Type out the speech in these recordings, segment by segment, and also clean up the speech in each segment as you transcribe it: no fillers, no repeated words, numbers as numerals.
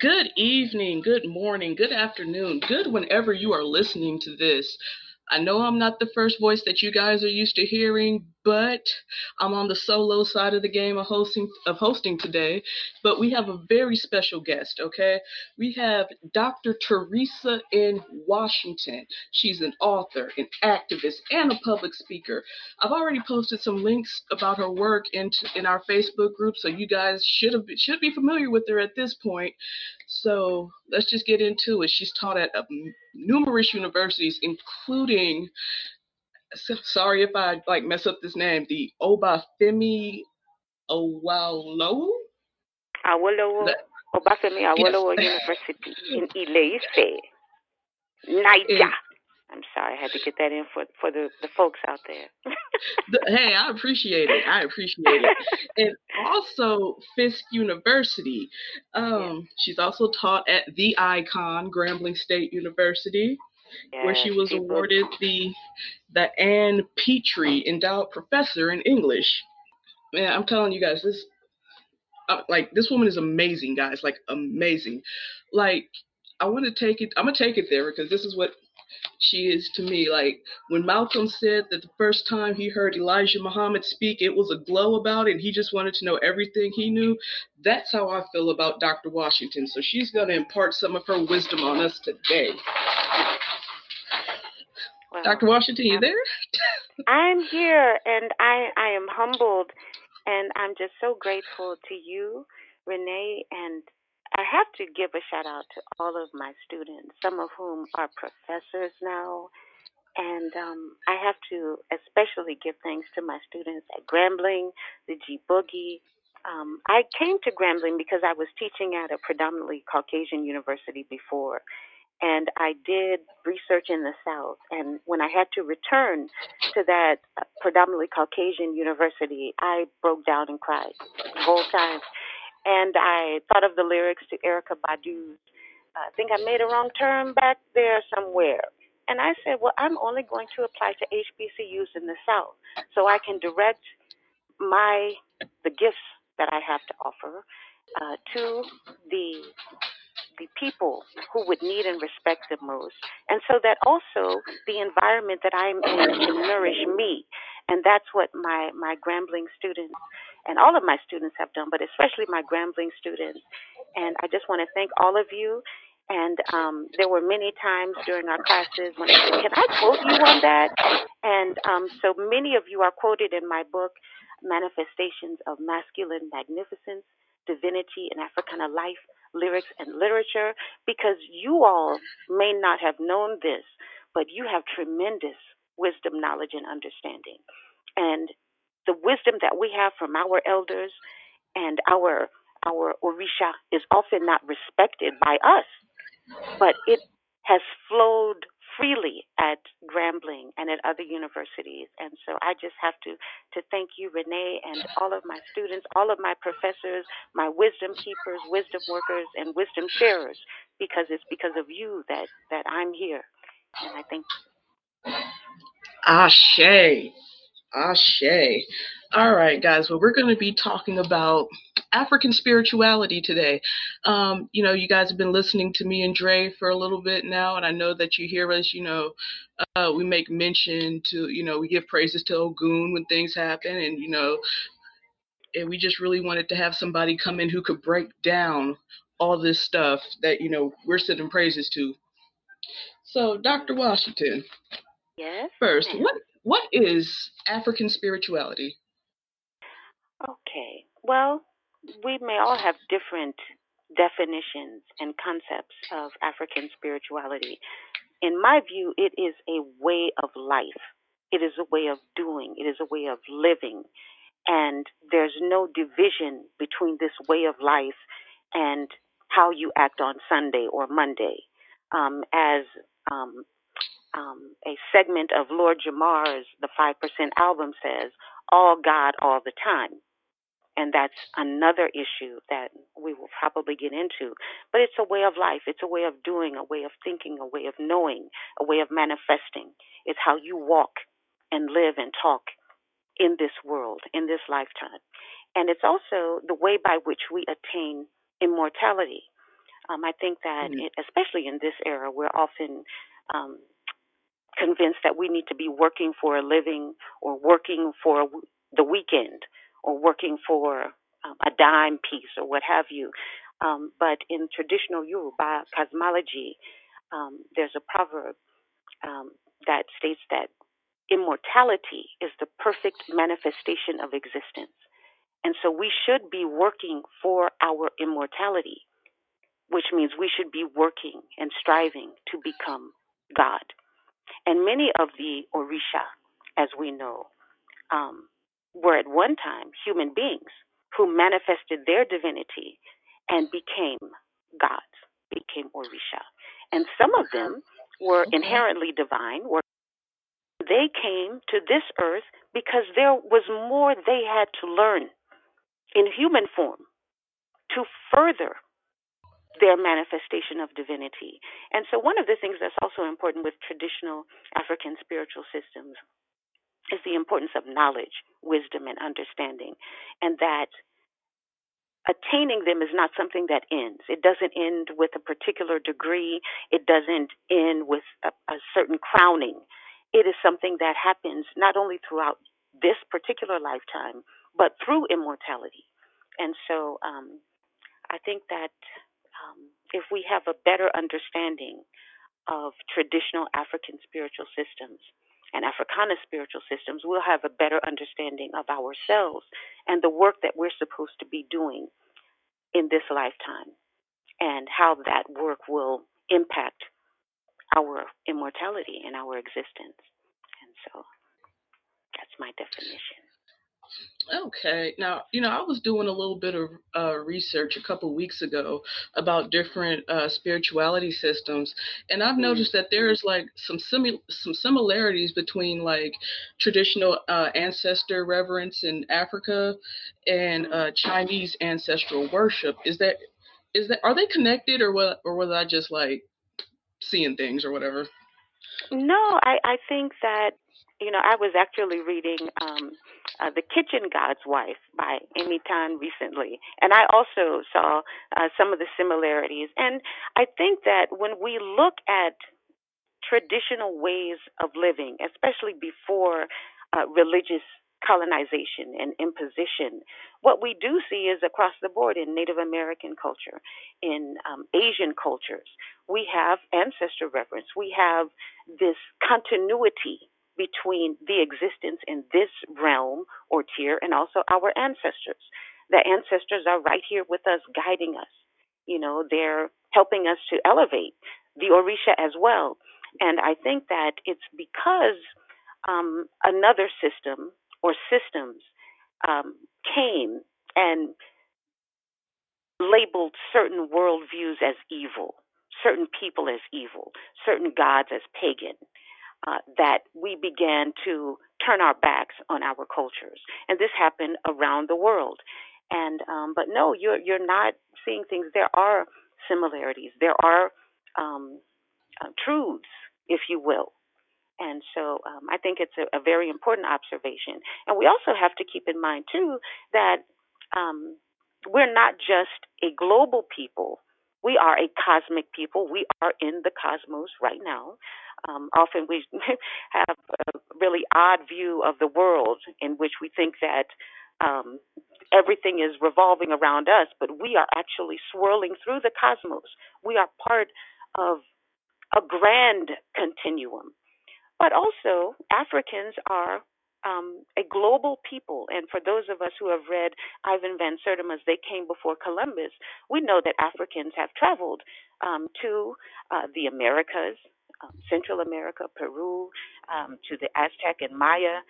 Good evening, good morning, good afternoon, good whenever you are listening to this. I know I'm not the first voice that you guys are used to hearing, but I'm on the solo side of the game of hosting today. But we have a very special guest, okay? We have Dr. Teresa in Washington. She's an author, an activist, and a public speaker. I've already posted some links about her work in our Facebook group, so you guys should be familiar with her at this point. So let's just get into it. She's taught at numerous universities, including, sorry if I like mess up this name, the Obafemi Awolowo. Awolowo, That Obafemi yes, Awolowo University in Ile-Ife, and Niger. I'm sorry, I had to get that in for the folks out there. hey, I appreciate it. I appreciate it. And also Fisk University. Yes, She's also taught at the Icon Grambling State University, where she yes, was people. awarded the Ann Petrie Endowed Professor in English. Man, I'm telling you guys, this woman is amazing, guys. Like amazing. Like I want to take it. I'm gonna take it there because this is what she is to me. Like when Malcolm said that the first time he heard Elijah Muhammad speak, it was a glow about it, and he just wanted to know everything he knew. That's how I feel about Dr. Washington. So she's gonna impart some of her wisdom on us today. Well, Dr. Washington, you there? I'm here, and I am humbled, and I'm just so grateful to you, Renee, and I have to give a shout out to all of my students, some of whom are professors now. And I have to especially give thanks to my students at Grambling, the G Boogie. I came to Grambling because I was teaching at a predominantly Caucasian university before, and I did research in the South. And when I had to return to that predominantly Caucasian university, I broke down and cried the whole time. And I thought of the lyrics to Erica Badu's I think I made a wrong turn back there somewhere. And I said, well, I'm only going to apply to HBCUs in the South so I can direct the gifts that I have to offer to the the people who would need and respect the most, and so that also the environment that I'm in can nourish me. And that's what my Grambling students and all of my students have done, but especially my Grambling students. And I just want to thank all of you. And there were many times during our classes when I said, "Can I quote you on that?" And so many of you are quoted in my book, Manifestations of Masculine Magnificence, Divinity, and Africana Life, Lyrics and Literature, because you all may not have known this, but you have tremendous wisdom, knowledge, and understanding. And the wisdom that we have from our elders and our Orisha is often not respected by us, but it has flowed freely at Grambling and at other universities. And so I just have to thank you, Renee, and all of my students, all of my professors, my wisdom keepers, wisdom workers, and wisdom sharers, because it's because of you that I'm here. And I thank Ashe. Ashe. All right, guys. Well, we're going to be talking about African spirituality today. You guys have been listening to me and Dre for a little bit now, and I know that you hear us. We make mention to, we give praises to Ogun when things happen, and we just really wanted to have somebody come in who could break down all this stuff that we're sending praises to. So, Dr. you. Washington, Yes, first, ma'am. what is African spirituality? Okay. Well, we may all have different definitions and concepts of African spirituality. In my view, it is a way of life. It is a way of doing. It is a way of living. And there's no division between this way of life and how you act on Sunday or Monday. As um, a segment of Lord Jamar's The 5% album says, all God all the time. And that's another issue that we will probably get into. But it's a way of life. It's a way of doing, a way of thinking, a way of knowing, a way of manifesting. It's how you walk and live and talk in this world, in this lifetime. And it's also the way by which we attain immortality. I think that, Mhm. especially in this era, we're often um, convinced that we need to be working for a living or working for the weekend or working for a dime piece or what have you. But in traditional Yoruba cosmology, there's a proverb that states that immortality is the perfect manifestation of existence. And so we should be working for our immortality, which means we should be working and striving to become God. And many of the Orisha, as we know, um, were at one time human beings who manifested their divinity and became gods, became Orisha. And some of them were Okay. inherently divine, or they came to this earth because there was more they had to learn in human form to further their manifestation of divinity. And so, one of the things that's also important with traditional African spiritual systems is the importance of knowledge, wisdom, and understanding, and that attaining them is not something that ends. It doesn't end with a particular degree, it doesn't end with a certain crowning. It is something that happens not only throughout this particular lifetime, but through immortality. And so I think that if we have a better understanding of traditional African spiritual systems and Africana spiritual systems, we'll have a better understanding of ourselves and the work that we're supposed to be doing in this lifetime and how that work will impact our immortality and our existence. And so that's my definition. Okay. Now, I was doing a little bit of research a couple weeks ago about different spirituality systems, and I've Mm, noticed that there's like some similarities between like traditional ancestor reverence in Africa and mm. Chinese ancestral worship. Is that are they connected, or what, or was I just like seeing things or whatever? No, I think that, I was actually reading The Kitchen God's Wife by Amy Tan recently, and I also saw some of the similarities. And I think that when we look at traditional ways of living, especially before religious colonization and imposition, what we do see is across the board in Native American culture, in Asian cultures, we have ancestor reverence. We have this continuity between the existence in this realm or tier and also our ancestors. The ancestors are right here with us, guiding us. They're helping us to elevate the Orisha as well. And I think that it's because another system or systems um, came and labeled certain worldviews as evil, certain people as evil, certain gods as pagan, that we began to turn our backs on our cultures. And this happened around the world. And but no, you're not seeing things. There are similarities. There are truths, if you will. And so I think it's a very important observation. And we also have to keep in mind, too, that um, we're not just a global people, we are a cosmic people. We are in the cosmos right now. Often we have a really odd view of the world in which we think that um, everything is revolving around us, but we are actually swirling through the cosmos. We are part of a grand continuum, but also, Africans are a global people. And for those of us who have read Ivan Van Sertima's They Came Before Columbus, we know that Africans have traveled to the Americas, Central America, Peru, to the Aztec and Maya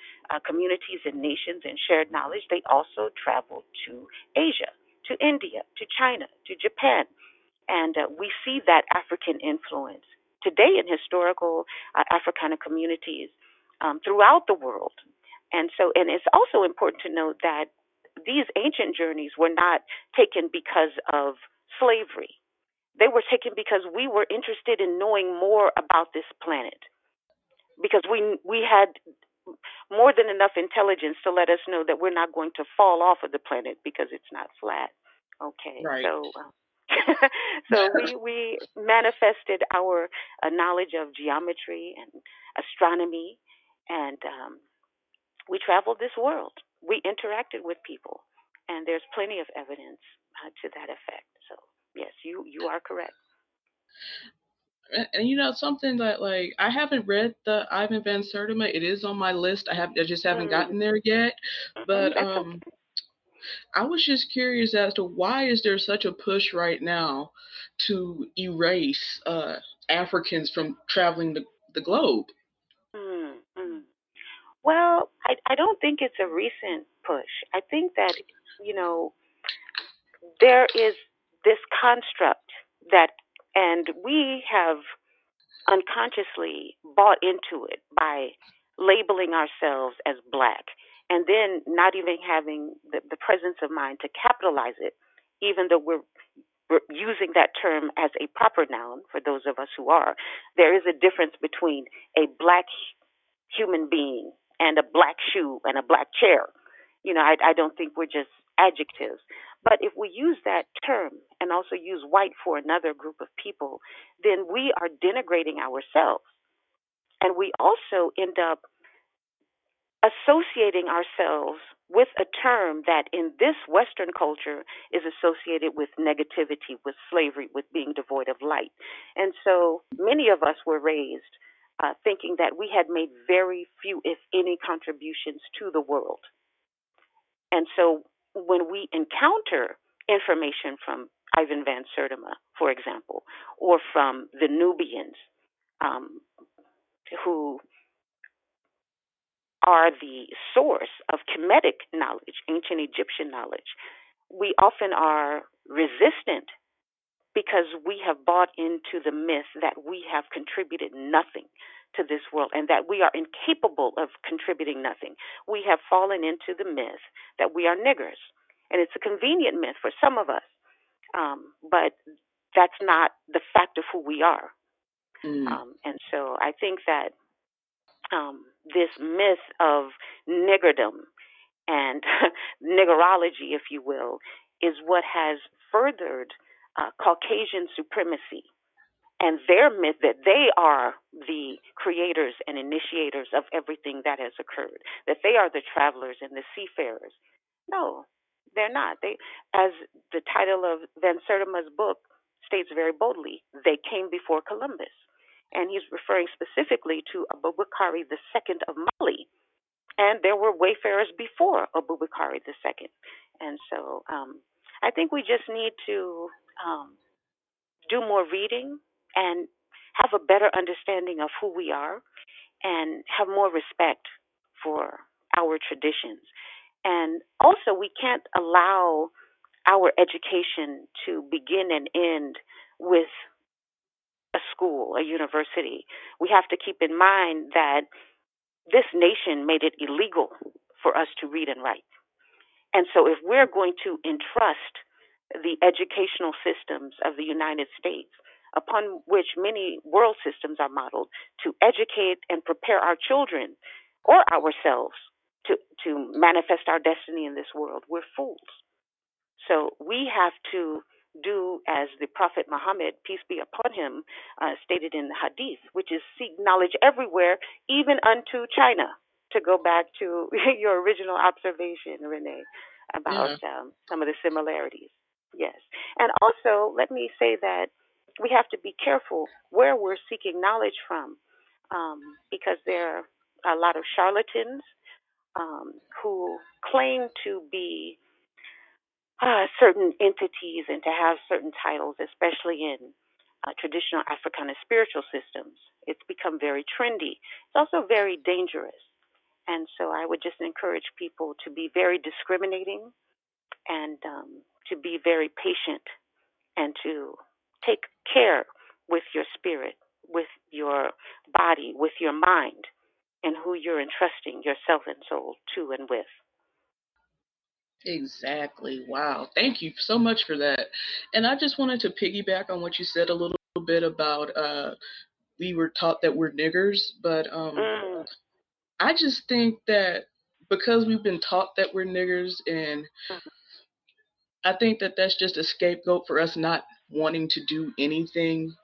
communities and nations and shared knowledge. They also traveled to Asia, to India, to China, to Japan. And we see that African influence today in historical Africana communities throughout the world. And it's also important to note that these ancient journeys were not taken because of slavery. They were taken because we were interested in knowing more about this planet. Because we had more than enough intelligence to let us know that we're not going to fall off of the planet because it's not flat. Okay, Right. so So we manifested our knowledge of geometry and astronomy, and we traveled this world. We interacted with people, and there's plenty of evidence to that effect. So yes, you are correct. And something that, like, I haven't read the Ivan Van Sertima. It is on my list. I just haven't Mm, gotten there yet. But that's okay. I was just curious as to why is there such a push right now to erase Africans from traveling the globe? Mm, mm. Well, I don't think it's a recent push. I think that, you know, there is this construct that, and we have unconsciously bought into it by labeling ourselves as black and then not even having the presence of mind to capitalize it, even though we're using that term as a proper noun for those of us who are. There is a difference between a black human being and a black shoe and a black chair. I don't think we're just adjectives. But if we use that term and also use white for another group of people, then we are denigrating ourselves. And we also end up associating ourselves with a term that in this Western culture is associated with negativity, with slavery, with being devoid of light. And so many of us were raised thinking that we had made very few, if any, contributions to the world. And so when we encounter information from Ivan Van Sertima, for example, or from the Nubians, um, who are the source of Kemetic knowledge, ancient Egyptian knowledge, we often are resistant because we have bought into the myth that we have contributed nothing to this world and that we are incapable of contributing nothing. We have fallen into the myth that we are niggers. And it's a convenient myth for some of us, but that's not the fact of who we are. Mm. And so I think that this myth of niggerdom and niggerology, if you will, is what has furthered Caucasian supremacy and their myth that they are the creators and initiators of everything that has occurred, that they are the travelers and the seafarers. No, they're not. They, as the title of Van Sertima's book states very boldly, they came before Columbus. And he's referring specifically to Abubakar II of Mali, and there were wayfarers before Abubakar II. And so I think we just need to um, do more reading and have a better understanding of who we are and have more respect for our traditions. And also, we can't allow our education to begin and end with a school, a university. We have to keep in mind that this nation made it illegal for us to read and write. And so, if we're going to entrust the educational systems of the United States, upon which many world systems are modeled, to educate and prepare our children or ourselves to manifest our destiny in this world, we're fools. So we have to do as the Prophet Muhammad, peace be upon him, stated in the Hadith, which is seek knowledge everywhere, even unto China. To go back to your original observation, Renee, about Yeah. some of the similarities. Yes. And also, let me say that we have to be careful where we're seeking knowledge from, because there are a lot of charlatans who claim to be certain entities and to have certain titles, especially in traditional Africana spiritual systems. It's become very trendy. It's also very dangerous. And so I would just encourage people to be very discriminating and to be very patient and to take care with your spirit, with your body, with your mind, and who you're entrusting yourself and soul to and with. Exactly. Wow. Thank you so much for that. And I just wanted to piggyback on what you said a little bit about we were taught that we're niggers, but Mm, I just think that because we've been taught that we're niggers and I think that that's just a scapegoat for us not wanting to do anything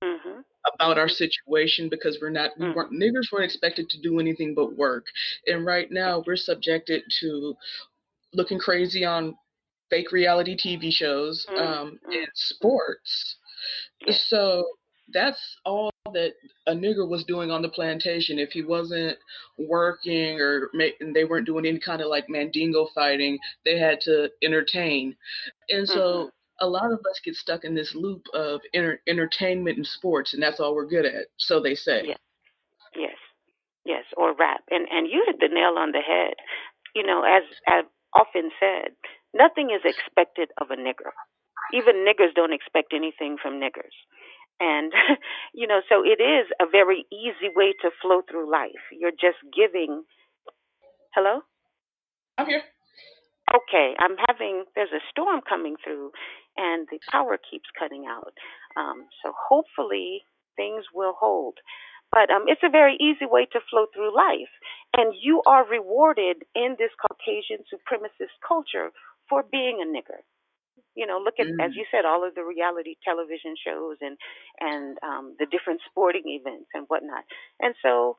Mhm. about our Mhm. situation because we weren't Mhm. niggers weren't expected to do anything but work. And right Yes. now we're subjected to looking crazy on fake reality TV shows, Mm. and Mm. Mm. sports. Yes. So that's all that a nigger was doing on the plantation. If he wasn't working and they weren't doing any kind of like mandingo fighting, they had to entertain. And Mhm. so a lot of us get stuck in this loop of entertainment and sports, and that's all we're good at. So they say. Yes. Yes. Yes. Or rap. And you hit the nail on the head. You know, as I've often said, nothing is expected of a nigger. Even niggers don't expect anything from niggers. And, so it is a very easy way to flow through life. You're just giving. Hello? I'm here. Okay, there's a storm coming through and the power keeps cutting out. So hopefully things will hold. But it's a very easy way to flow through life. And you are rewarded in this Caucasian supremacist culture for being a nigger. Look at, as Mm, you said, all of the reality television shows and the different sporting events and whatnot. And so,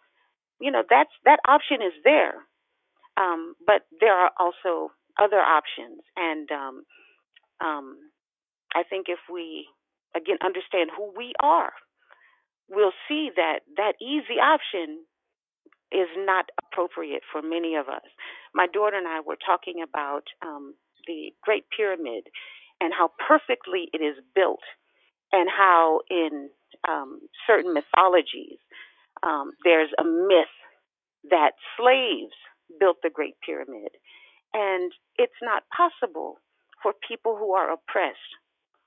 that option is there. But there are also other options. And um, I think if we, again, understand who we are, we'll see that that easy option is not appropriate for many of us. My daughter and I were talking about the Great Pyramid and how perfectly it is built, and how in certain mythologies there's a myth that slaves built the Great Pyramid. And it's not possible for people who are oppressed,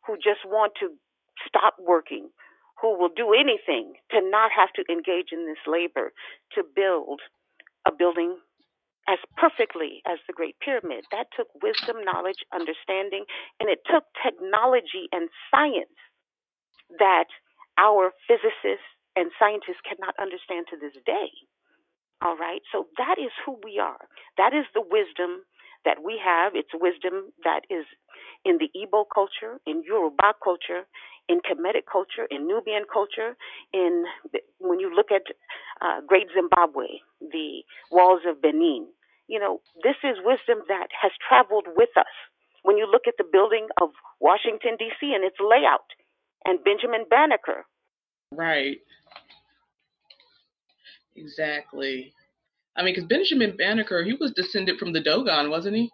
who just want to stop working, who will do anything to not have to engage in this labor to build a building as perfectly as the Great Pyramid. That took wisdom, knowledge, understanding, and it took technology and science that our physicists and scientists cannot understand to this day. All right. So that is who we are. That is the wisdom that we have. It's wisdom that is in the Igbo culture, in Yoruba culture, in Kemetic culture, in Nubian culture, in when you look at Great Zimbabwe, the walls of Benin. This is wisdom that has traveled with us. When you look at the building of Washington D.C. and its layout, and Benjamin Banneker. right. Exactly. I mean, because Benjamin Banneker, he was descended from the Dogon, wasn't he?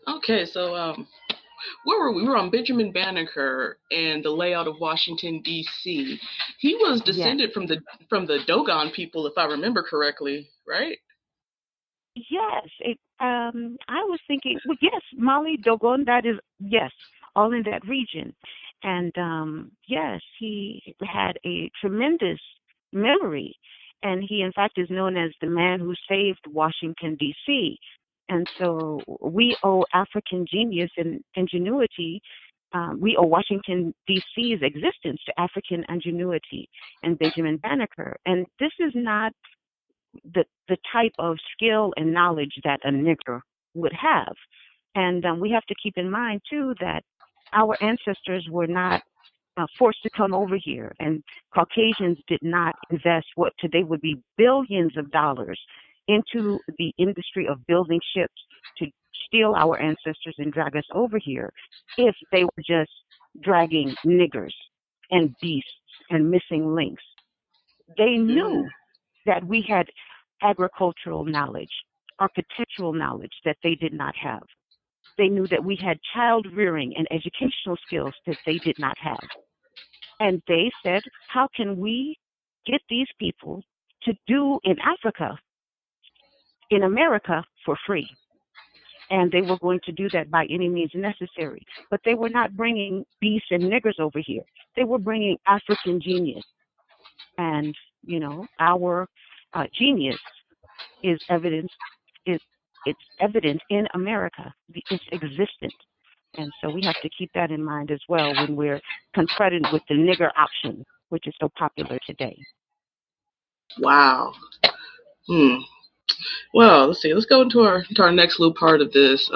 Okay, so where were we? We were on Benjamin Banneker and the layout of Washington D.C. He was Yes. descended from the Dogon people, if I remember correctly, right? Yes. I was thinking, well, yes, Mali, Dogon, that is, yes, all in that region. And yes, he had a tremendous memory. And he, in fact, is known as the man who saved Washington, D.C. And so we owe African genius and ingenuity. We owe Washington, D.C.'s existence to African ingenuity and Benjamin Banneker. And this is not the type of skill and knowledge that a nigger would have. And we have to keep in mind, too, that our ancestors were not forced to come over here, and Caucasians did not invest what today would be billions of dollars into the industry of building ships to steal our ancestors and drag us over here if they were just dragging niggers and beasts and missing links. They Mm, knew that we had agricultural knowledge, architectural knowledge that they did not have. They knew that we had child rearing and educational skills that they did not have. And they said, how can we get these people to do in Africa, in America, for free? And they were going to do that by any means necessary. But they were not bringing beasts and niggers over here. They were bringing African genius. And, our genius is evidence is it's evident in America. It's existent. And so we have to keep that in mind as well when we're confronted with the nigger option, which is so popular today. wow. Hmm. Well, let's see. Let's go into our next little part of this.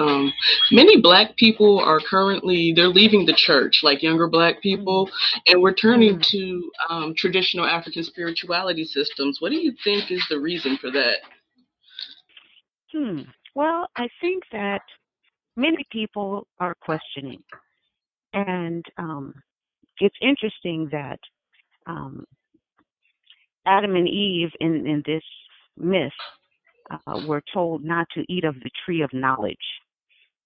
Many Black people are currently they're leaving the church, like younger Black Mm-hmm. people, and we're turning Mm-hmm. to traditional African spirituality systems. What do you think is the reason for that? Hmm. Well, I think that many people are questioning, and it's interesting that um, Adam and Eve in this myth were told not to eat of the tree of knowledge.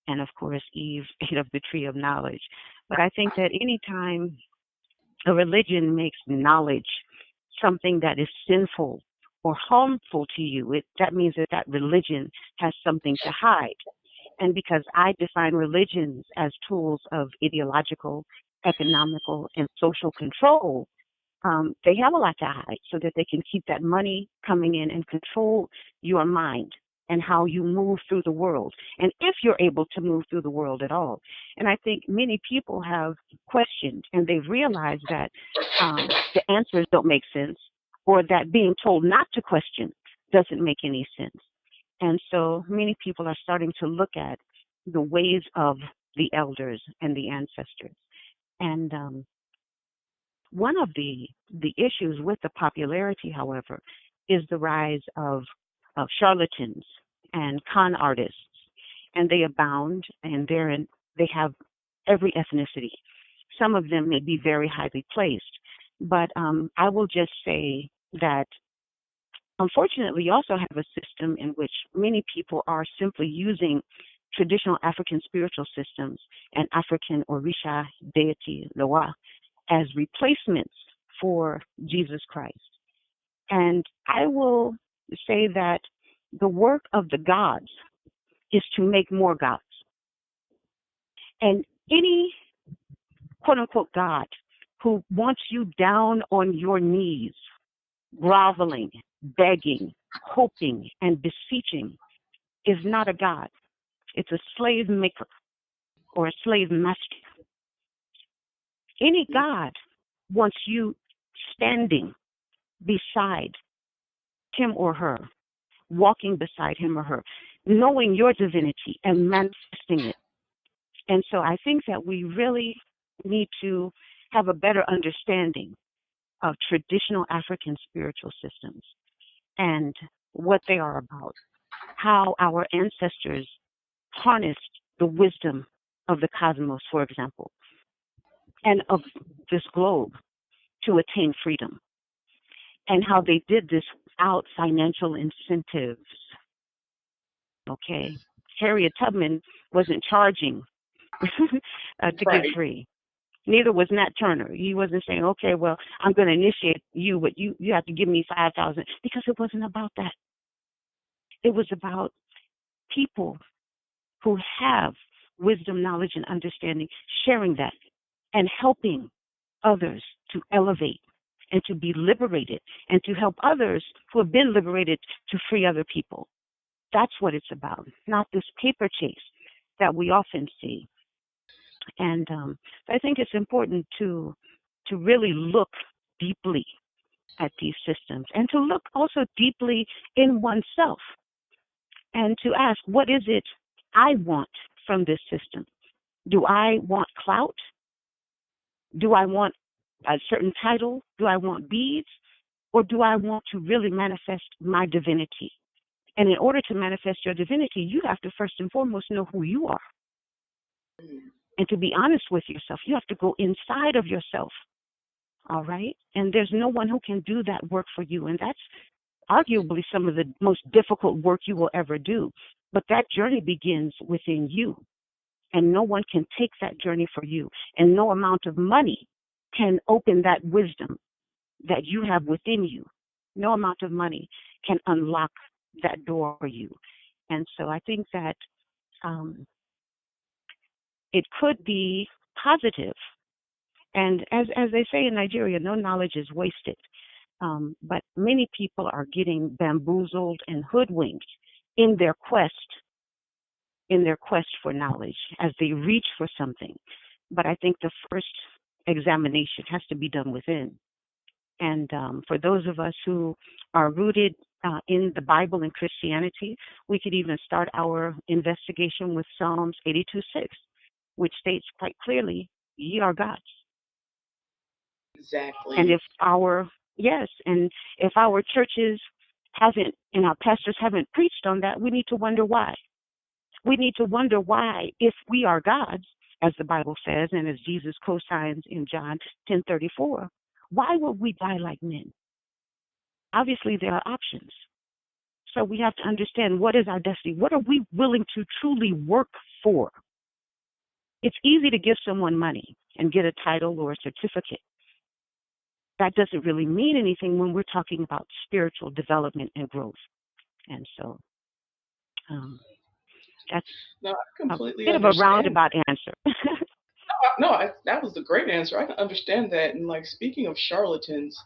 And of course, Eve ate of the tree of knowledge. But I think that anytime a religion makes knowledge something that is sinful or harmful to you, that means that that religion has something to hide. And because I define religions as tools of ideological, economical, and social control, they have a lot to hide so that they can keep that money coming in and control your mind and how you move through the world. And if you're able to move through the world at all. And I think many people have questioned and they've realized that the answers don't make sense or that being told not to question doesn't make any sense. And so many people are starting to look at the ways of the elders and the ancestors. And one of the issues with the popularity, however, is the rise of charlatans and con artists, and they abound, and they have every ethnicity. Some of them may be very highly placed, but I will just say that unfortunately, you also have a system in which many people are simply using traditional African spiritual systems and African Orisha deity Loa as replacements for Jesus Christ. And I will say that the work of the gods is to make more gods. And any quote unquote God who wants you down on your knees, groveling, begging, hoping, and beseeching is not a God. It's a slave maker or a slave master. Any God wants you standing beside him or her, walking beside him or her, knowing your divinity and manifesting it. And so I think that we really need to have a better understanding of traditional African spiritual systems and what they are about, how our ancestors harnessed the wisdom of the cosmos, for example, and of this globe to attain freedom, and how they did this without financial incentives. Okay. Harriet Tubman wasn't charging to get Right. free. Neither was Nat Turner. He wasn't saying, "Okay, well, I'm going to initiate you, but you have to give me 5,000," because it wasn't about that. It was about people who have wisdom, knowledge, and understanding, sharing that and helping others to elevate and to be liberated and to help others who have been liberated to free other people. That's what it's about, not this paper chase that we often see. And I think it's important to really look deeply at these systems and to look also deeply in oneself and to ask, what is it I want from this system? Do I want clout? Do I want a certain title? Do I want beads? Or do I want to really manifest my divinity? And in order to manifest your divinity, you have to first and foremost know who you are. And to be honest with yourself, you have to go inside of yourself. All right. And there's no one who can do that work for you. And that's arguably some of the most difficult work you will ever do. But that journey begins within you. And no one can take that journey for you. And no amount of money can open that wisdom that you have within you. No amount of money can unlock that door for you. And so I think that um, it could be positive. And as they say in Nigeria, no knowledge is wasted. But many people are getting bamboozled and hoodwinked in their quest for knowledge as they reach for something. But I think the first examination has to be done within. And for those of us who are rooted in the Bible and Christianity. We could even start our investigation with Psalms 82:6, which states quite clearly, "Ye are gods." And Exactly. if our yes, and if our churches haven't and our pastors haven't preached on that, we need to wonder why. We need to wonder why, if we are gods, as the Bible says, and as Jesus co-signs in John 10:34, why would we die like men? Obviously, there are options. So we have to understand, what is our destiny? What are we willing to truly work for? It's easy to give someone money and get a title or a certificate. That doesn't really mean anything when we're talking about spiritual development and growth. And so um, that's No, I a completely bit of a understand. roundabout answer. No, that was a great answer. I can understand that. And like speaking of charlatans,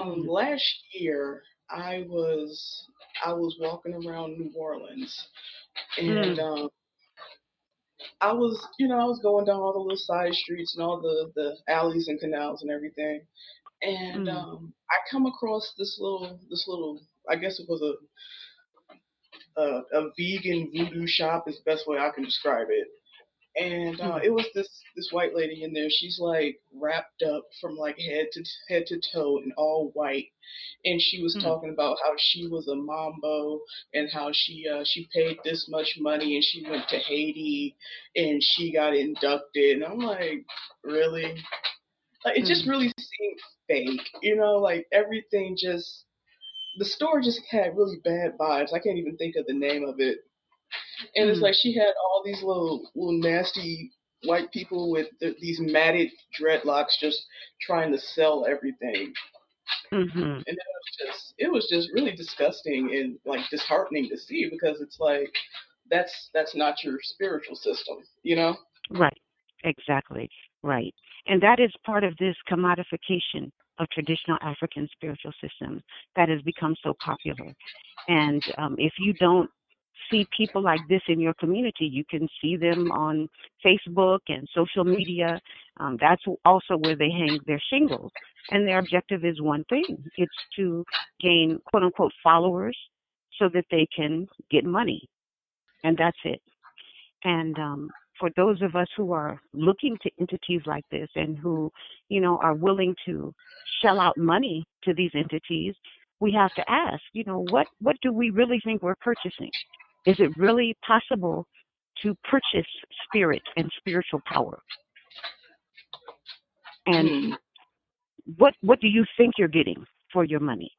mm, last year I was walking around New Orleans, and mm, I was going down all the little side streets and all the alleys and canals and everything, and mm, I come across this little, I guess it was a vegan voodoo shop is the best way I can describe it. And mm, it was this white lady in there. She's like wrapped up from like head to toe in all white, and she was mm, talking about how she was a mambo and how she paid this much money and she went to Haiti and she got inducted. And I'm like, really? Like, it just mm, really seemed fake, like everything just. The store just had really bad vibes. I can't even think of the name of it, and it's mm, like she had all these little nasty white people with these matted dreadlocks just trying to sell everything, mhm. and it was just really disgusting and like disheartening to see, because it's like that's not your spiritual system. Right. Exactly. Right. And that is part of this commodification of traditional African spiritual systems that has become so popular. And if you don't see people like this in your community, you can see them on Facebook and social media. That's also where they hang their shingles. And their objective is one thing: it's to gain quote unquote followers so that they can get money. And that's it. And for those of us who are looking to entities like this and who, are willing to shell out money to these entities, we have to ask, what do we really think we're purchasing? Is it really possible to purchase spirit and spiritual power? And Hmm. what do you think you're getting for your money?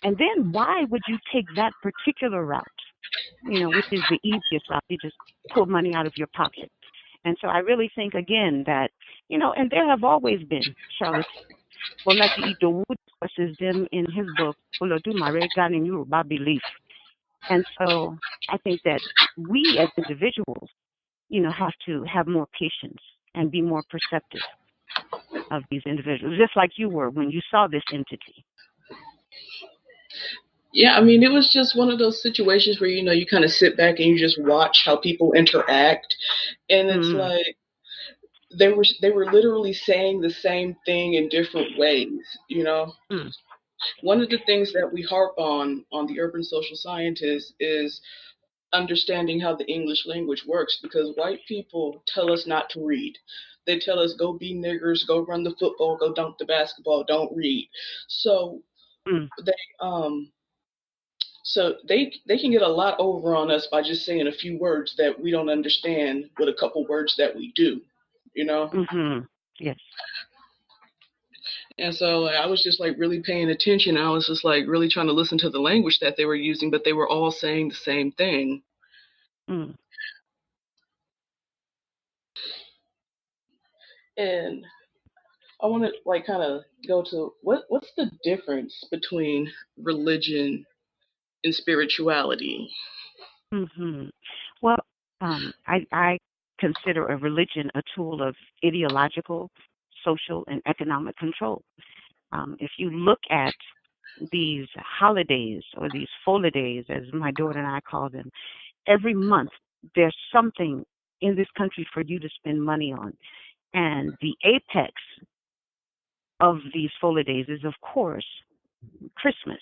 And then why would you take that particular route? Which is the easiest route. You just pull money out of your pocket. And so I really think, again, that, and there have always been charlatans. Bolaji Idowu discusses them in his book, Olodumare Gani Yoruba Belief. And so I think that we as individuals, have to have more patience and be more perceptive of these individuals, just like you were when you saw this entity. Yeah, I mean, it was just one of those situations where you kind of sit back and you just watch how people interact, and it's Mm, like they were literally saying the same thing in different ways. mm, One of the things that we harp on the urban social scientists is understanding how the English language works, because white people tell us not to read. They tell us go be niggers, go run the football, go dunk the basketball, don't read. So mm, they um they can get a lot over on us by just saying a few words that we don't understand with a couple words that we do, you know? mm-hmm. Yes. And so like, I was just like really paying attention. I was just like really trying to listen to the language that they were using, but they were all saying the same thing. Mm, And I want to like kind of go to what's the difference between religion and spirituality? mm-hmm. Well, I consider a religion a tool of ideological, social, and economic control. If you look at these holidays or these holidays, as my daughter and I call them, every month there's something in this country for you to spend money on. And the apex of these holidays is, of course, Christmas.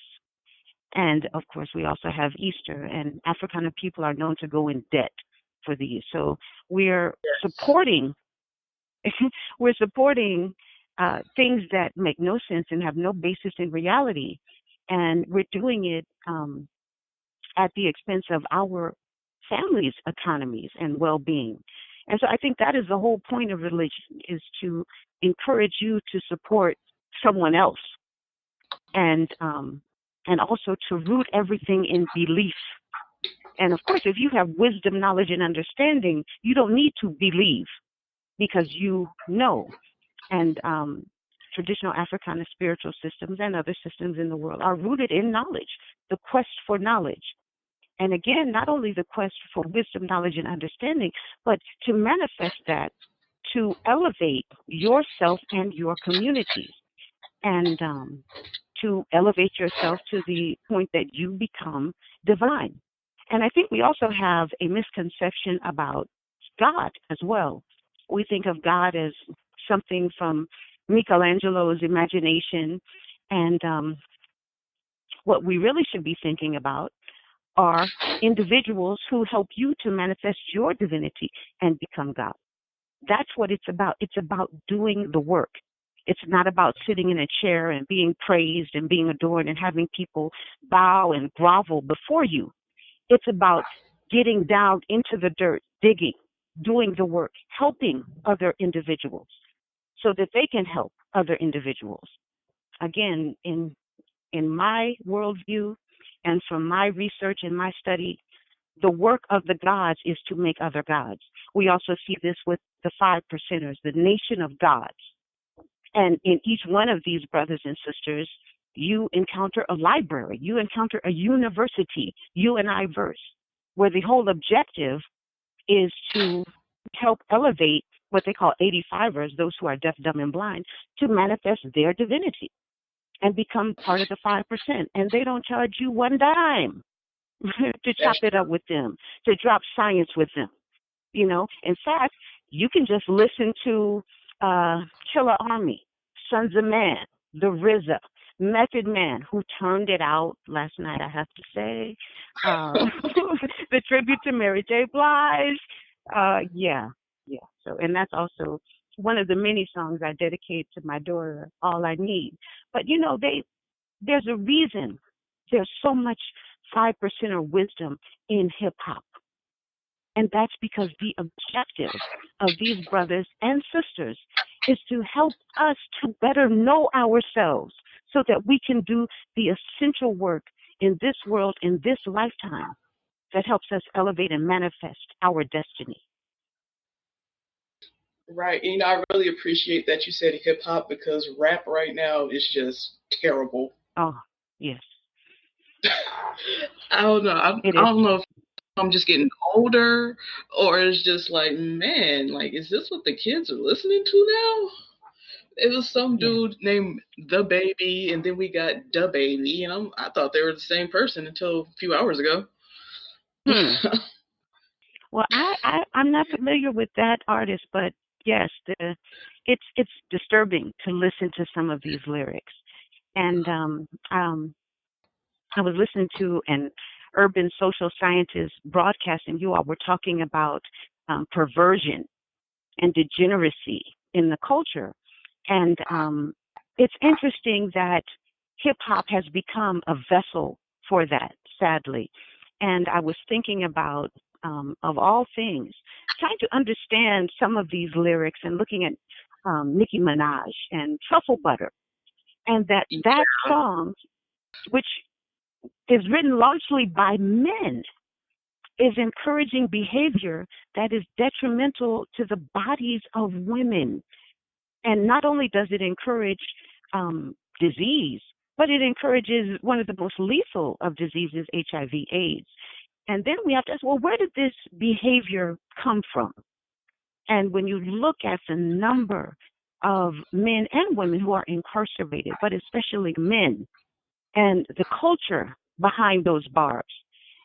And of course, we also have Easter, and Africana people are known to go in debt for these. So we're Yes. supporting we're supporting things that make no sense and have no basis in reality, and we're doing it at the expense of our families' economies and well-being. And so I think that is the whole point of religion, is to encourage you to support someone else, and also to root everything in belief. And of course, if you have wisdom, knowledge, and understanding, you don't need to believe because you know. And traditional Africana spiritual systems and other systems in the world are rooted in knowledge, the quest for knowledge. And again, not only the quest for wisdom, knowledge, and understanding, but to manifest that, to elevate yourself and your communities, and to elevate yourself to the point that you become divine. And I think we also have a misconception about God as well. We think of God as something from Michelangelo's imagination, and what we really should be thinking about are individuals who help you to manifest your divinity and become God. That's what it's about. It's about doing the work. It's not about sitting in a chair and being praised and being adored and having people bow and grovel before you. It's about getting down into the dirt, digging, doing the work, helping other individuals so that they can help other individuals. Again, in my worldview and from my research and my study, the work of the gods is to make other gods. We also see this with the 5%ers, the nation of gods. And in each one of these brothers and sisters, you encounter a library, you encounter a university, you and I verse, where the whole objective is to help elevate what they call 85ers, those who are deaf, dumb, and blind, to manifest their divinity and become part of the 5%. And they don't charge you one dime to chop That's it up with them, to drop science with them. In fact, you can just listen to Killer Army, Sons of Man, The RZA, Method Man, who turned it out last night, I have to say. Uh, the tribute to Mary J. Blige. Yeah, yeah. So, and that's also one of the many songs I dedicate to my daughter, All I Need. But there's a reason there's so much 5% of wisdom in hip hop. And that's because the objective of these brothers and sisters is to help us to better know ourselves so that we can do the essential work in this world, in this lifetime, that helps us elevate and manifest our destiny. right. I really appreciate that you said hip hop because rap right now is just terrible. Oh, yes, I don't know. it I is. don't know if I'm just getting older or it's just like, man, like, is this what the kids are listening to now? It was some Yeah. dude named The Baby, and then we got Da Baby. I thought they were the same person until a few hours ago. Hmm. Well, I'm not familiar with that artist, but yes, it's disturbing to listen to some of these lyrics. And I was listening to an urban social scientist broadcast, and you all were talking about perversion and degeneracy in the culture. And it's interesting that hip hop has become a vessel for that, sadly. And I was thinking about, of all things, trying to understand some of these lyrics and looking at Nicki Minaj and Truffle Butter. And that song, which is written largely by men, is encouraging behavior that is detrimental to the bodies of women. And not only does it encourage disease, but it encourages one of the most lethal of diseases, HIV/AIDS. And then we have to ask, well, where did this behavior come from? And when you look at the number of men and women who are incarcerated, but especially men, and the culture behind those bars,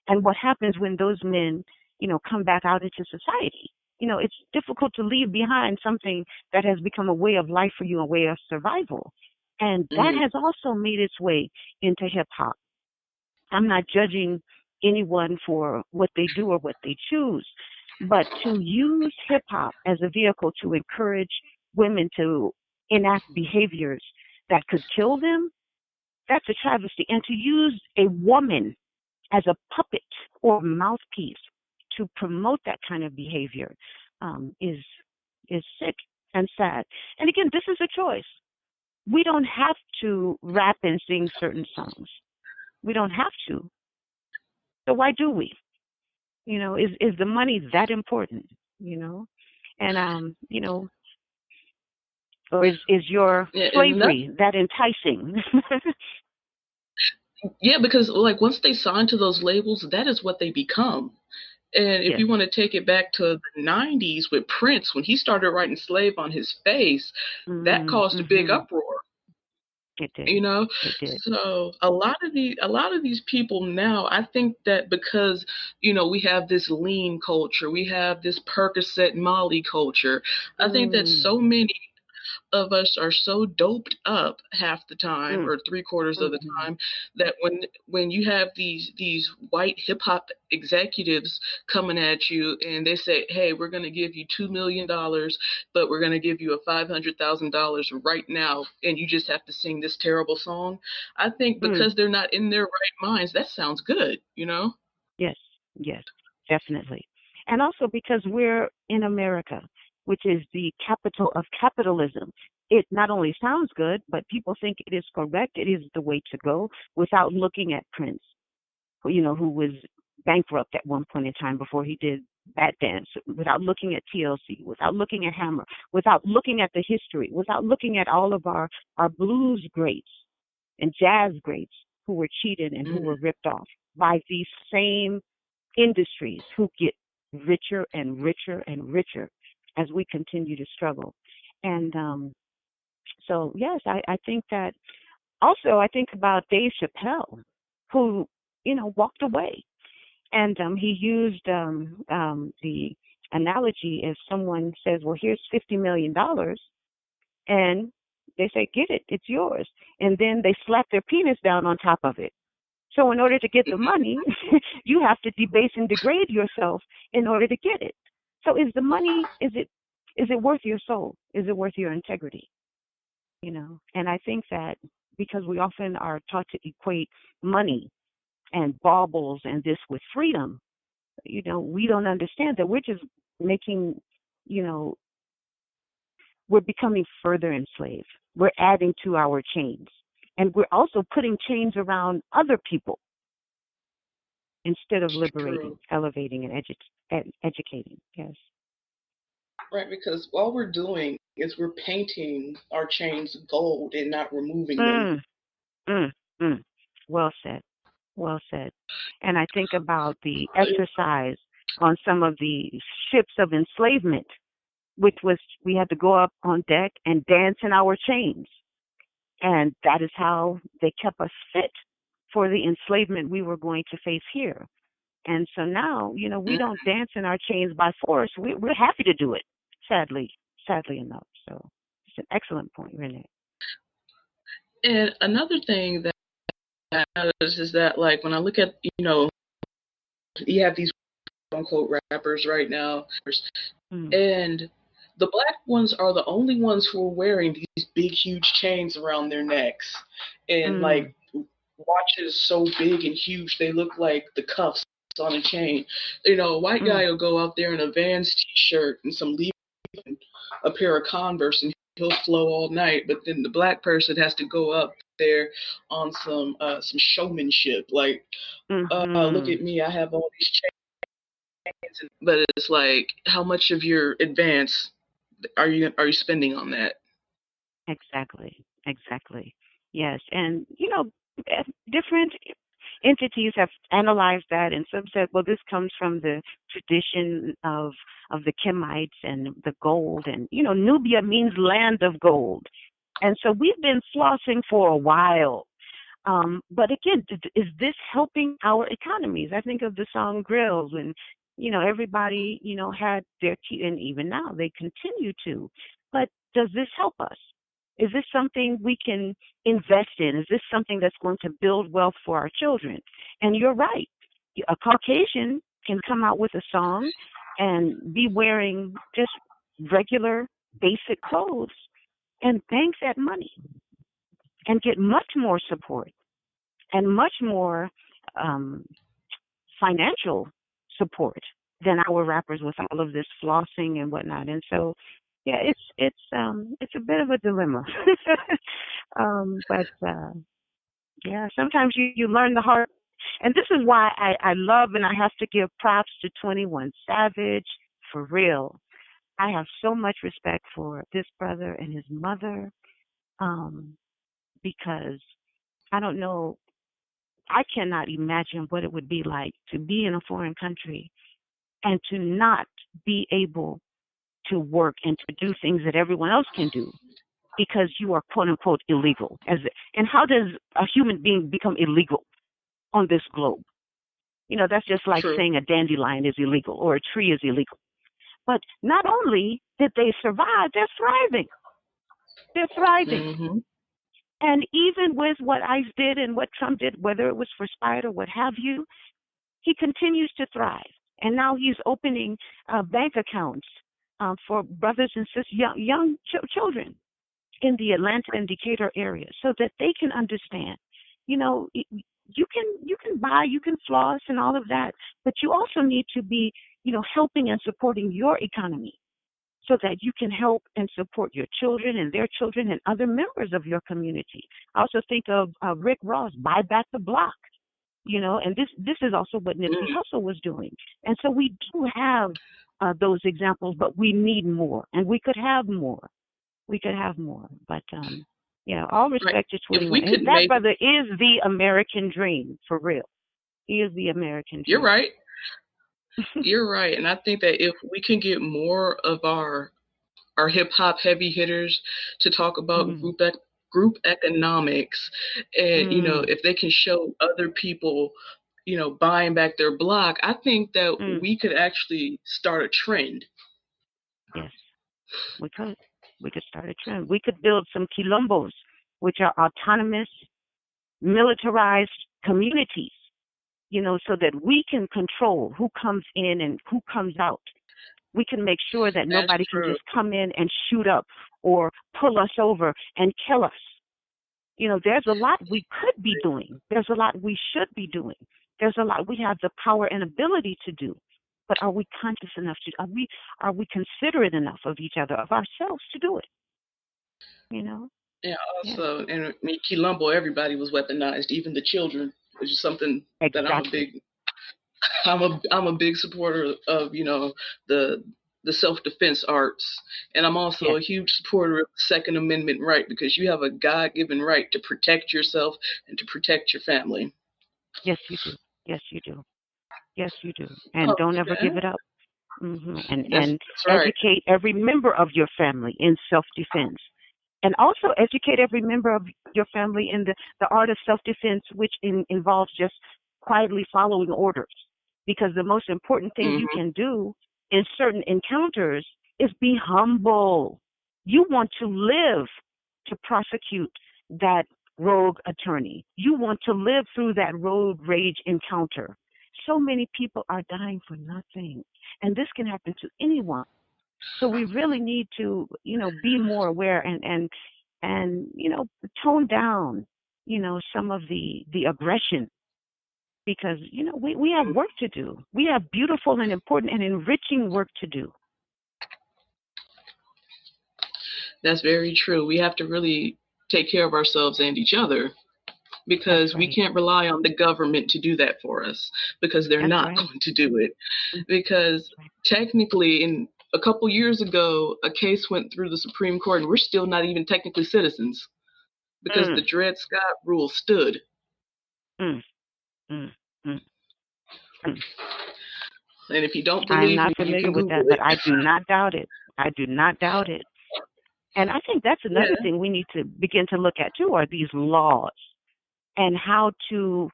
and what happens when those men, come back out into society. It's difficult to leave behind something that has become a way of life for you, a way of survival. And that Mhm. has also made its way into hip hop. I'm not judging anyone for what they do or what they choose, but to use hip hop as a vehicle to encourage women to enact behaviors that could kill them, that's a travesty. And to use a woman as a puppet or mouthpiece to promote that kind of behavior is sick and sad. And again, this is a choice. We don't have to rap and sing certain songs. We don't have to. So why do we? Is the money that important? You know, and or is your Yeah, and that, slavery that enticing? yeah, because like once they sign to those labels, that is what they become. And if Yes. you want to take it back to the 90s with Prince, when he started writing Slave on his face, that caused a big Mm-hmm. uproar. It did. You know, It did. so a lot of these people now, I think that because we have this lean culture, we have this Percocet Molly culture. I think that Mm, so many of us are so doped up half the time mm, or three-quarters of the mm-hmm, time that when you have these white hip hop executives coming at you and they say, hey, we're going to give you $2 million, but we're going to give you a $500,000 right now, and you just have to sing this terrible song. I think mm. because they're not in their right minds, that sounds good. Yes, yes, definitely. And also because we're in America, which is the capital of capitalism. It not only sounds good, but people think it is correct. It is the way to go without looking at Prince, who was bankrupt at one point in time before he did that dance, without looking at TLC, without looking at Hammer, without looking at the history, without looking at all of our blues greats and jazz greats who were cheated and who Mm, were ripped off by these same industries who get richer and richer and richer as we continue to struggle. And so, yes, I think that also I think about Dave Chappelle, who, walked away. And he used the analogy if someone says, well, here's $50 million, and they say, get it, it's yours. And then they slap their penis down on top of it. So in order to get the money, you have to debase and degrade yourself in order to get it. So is the money, is it worth your soul? Is it worth your integrity? And I think that because we often are taught to equate money and baubles and this with freedom, we don't understand that we're just making, you know, we're becoming further enslaved. We're adding to our chains. And we're also putting chains around other people instead of liberating, true. elevating, and educating. Yes. Right, because all we're doing is we're painting our chains gold and not removing them. Mm, mm, mm. Well said. Well said. And I think about the exercise on some of the ships of enslavement, which was we had to go up on deck and dance in our chains. And that is how they kept us fit for the enslavement we were going to face here. And so now, we don't dance in our chains by force. We're happy to do it, sadly enough. So it's an excellent point, Renee. And another thing that I notice is that, like, when I look at, you have these quote unquote rappers right now, Mm, and the black ones are the only ones who are wearing these big, huge chains around their necks, and mm, like watches so big and huge they look like the cuffs on a chain. A white mm, guy will go out there in a Vans t-shirt and some Levi's, and a pair of Converse, and he'll flow all night. But then the black person has to go up there on some showmanship. Like, look mm-hmm. at me, I have all these chains, but it's like, how much of your advance are you spending on that? Exactly. Exactly. Yes. And, different entities have analyzed that, and some said, well, this comes from the tradition of the Kemites and the gold. And, Nubia means land of gold. And so we've been flossing for a while. But again, is this helping our economies? I think of the song Grills, and, everybody, had their tea, and even now they continue to. But does this help us? Is this something we can invest in? Is this something that's going to build wealth for our children? And you're right. A Caucasian can come out with a song and be wearing just regular, basic clothes and bank that money and get much more support and much more um, financial support than our rappers with all of this flossing and whatnot. And so, yeah, it's a bit of a dilemma. But yeah, sometimes you learn the hard. And this is why I love and I have to give props to 21 Savage for real. I have so much respect for this brother and his mother, um, because I don't know, I cannot imagine what it would be like to be in a foreign country and to not be able to work and to do things that everyone else can do because you are quote unquote illegal. And how does a human being become illegal on this globe? That's just like True. saying a dandelion is illegal or a tree is illegal. But not only did they survive, they're thriving. They're thriving. Mhm. And even with what ICE did and what Trump did, whether it was for spite or what have you, he continues to thrive. And now he's opening bank accounts for brothers and sisters, young children in the Atlanta and Decatur area, so that they can understand. You can buy, you can floss, and all of that, but you also need to be, helping and supporting your economy, so that you can help and support your children and their children and other members of your community. I also think of Rick Ross, buy back the block. And this is also what Nipsey Mm. Hussle was doing. And so we do have those examples, but we need more, and we could have more. We could have more, but yeah, all Right. respect to If we 21. could That make, brother is the American dream for real. He is the American you're dream. right. You're right. And I think that if we can get more of our hip hop heavy hitters to talk about mm, group economics, and mm, if they can show other people, buying back their block, I think that mm. we could actually start a trend. Yes, we could. We could start a trend. We could build some quilombos, which are autonomous, militarized communities, so that we can control who comes in and who comes out. We can make sure that That's nobody can true. just come in and shoot up or pull us over and kill us. There's a lot we could be doing. There's a lot we should be doing. There's a lot we have the power and ability to do. But are we conscious enough to? Are we considerate enough of each other, of ourselves to do it? You know? Yeah, Yeah. also, and I mean, Quilombo, everybody was weaponized, even the children, which is something that Exactly. I'm a big supporter of, the the self defense arts, and I'm also Yes. a huge supporter of the Second Amendment right because you have a God given right to protect yourself and to protect your family. Yes, you do. Yes, you do. Yes, you do. And Oh, don't ever give yeah, it up. And that's right. educate every member of your family in self defense. And also educate every member of your family in the art of self-defense, which involves just quietly following orders. Because the most important thing you Hmm. can do in certain encounters is be humble. You want to live to prosecute that rogue attorney. You want to live through that road rage encounter. So many people are dying for nothing. And this can happen to anyone. So we really need to, be more aware and tone down, some of the aggression, because we have work to do. We have beautiful and important and enriching work to do. That's very true. We have to really take care of ourselves and each other That's because we right. can't rely on the government to do that for us because they're That's not right. going to do it. Mm, Because that's right. technically, in a couple years ago, a case went through the Supreme Court, and we're still not even technically citizens because the Mm, Dred Scott rule stood. mm, mm, mm, mm. And if you don't I'm believe not me, you familiar can with Google that, but it. I do not doubt it. I do not doubt it. And I think that's another Yeah. thing we need to begin to look at too, are these laws and how to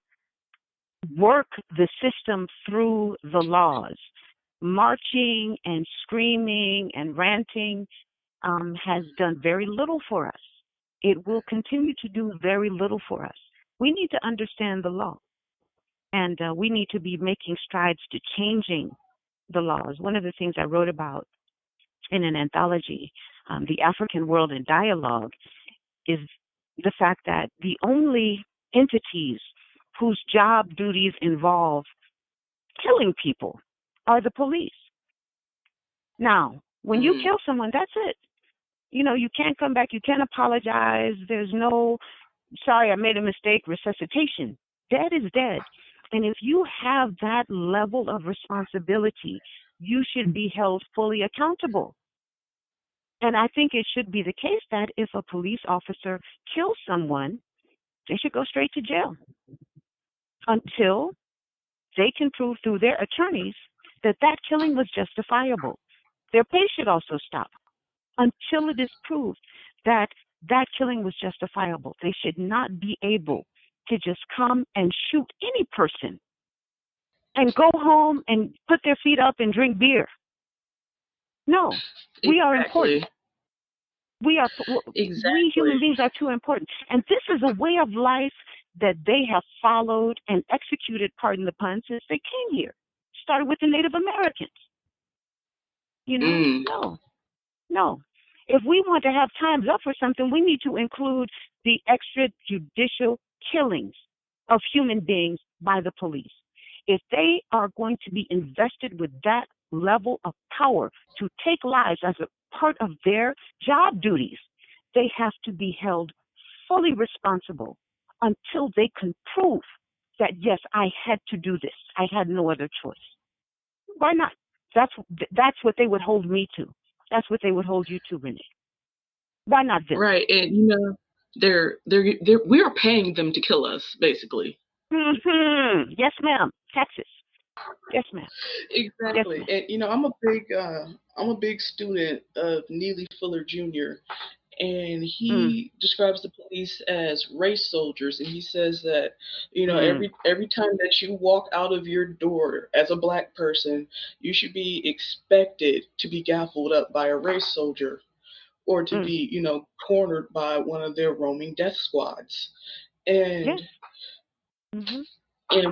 work the system through the laws. Marching and screaming and ranting has done very little for us. it will continue to do very little for us. We need to understand the law, and we need to be making strides to changing the laws. One of the things I wrote about in an anthology, The African World in Dialogue, is the fact that the only entities whose job duties involve killing people are the police. Now, when you Mm. kill someone, that's it. You can't come back. You can't apologize. There's no, sorry, I made a mistake, resuscitation. Dead is dead. And if you have that level of responsibility, you should be held fully accountable. And I think it should be the case that if a police officer kills someone, they should go straight to jail until they can prove through their attorneys that that killing was justifiable. Their pay should also stop until it is proved that that killing was justifiable. They should not be able to just come and shoot any person and go home and put their feet up and drink beer. No, we are Exactly. important. We are we Exactly. human beings are too important, and this is a way of life that they have followed and executed. Pardon the pun, since they came here. Started with the Native Americans. Mm. No, no. If we want to have times up for something, we need to include the extrajudicial killings of human beings by the police. If they are going to be invested with that level of power to take lives as a part of their job duties, they have to be held fully responsible until they can prove that, yes, I had to do this. I had no other choice. Why not? That's that's what they would hold me to. That's what they would hold you to, Renee. Why not them? Right. And we are paying them to kill us, basically. Yes, ma'am. Texas. Yes, ma'am. Yes, Exactly. ma'am. And I'm a big student of Neely Fuller Jr. And Mm, he describes the police as race soldiers, and he says that mm, every time that you walk out of your door as a black person, you should be expected to be gaffled up by a race soldier or to mm. be cornered by one of their roaming death squads. And Yes. Mhm.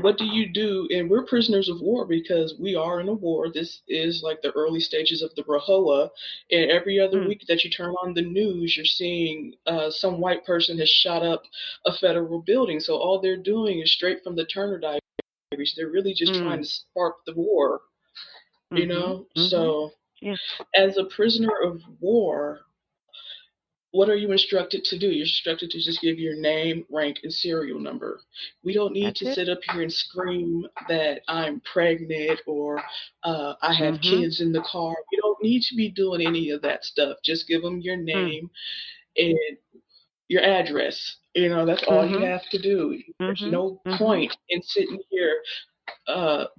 what do you do? And we're prisoners of war because we are in a war. This is like the early stages of the Rahowa. And every other Mm, week that you turn on the news, you're seeing some white person has shot up a federal building. So all they're doing is straight from the Turner Diaries. They're really just trying mm. to spark the war, Mhm. Mhm. So Yes. as a prisoner of war, what are you instructed to do? You're instructed to just give your name, rank, and serial number. We don't need That's to it. sit up here and scream that I'm pregnant or I have Mhm. kids in the car. You don't need to be doing any of that stuff. Just give them your Mm. name and your address. That's all you Mhm. have to do. There's Mhm. no Mhm. point in sitting here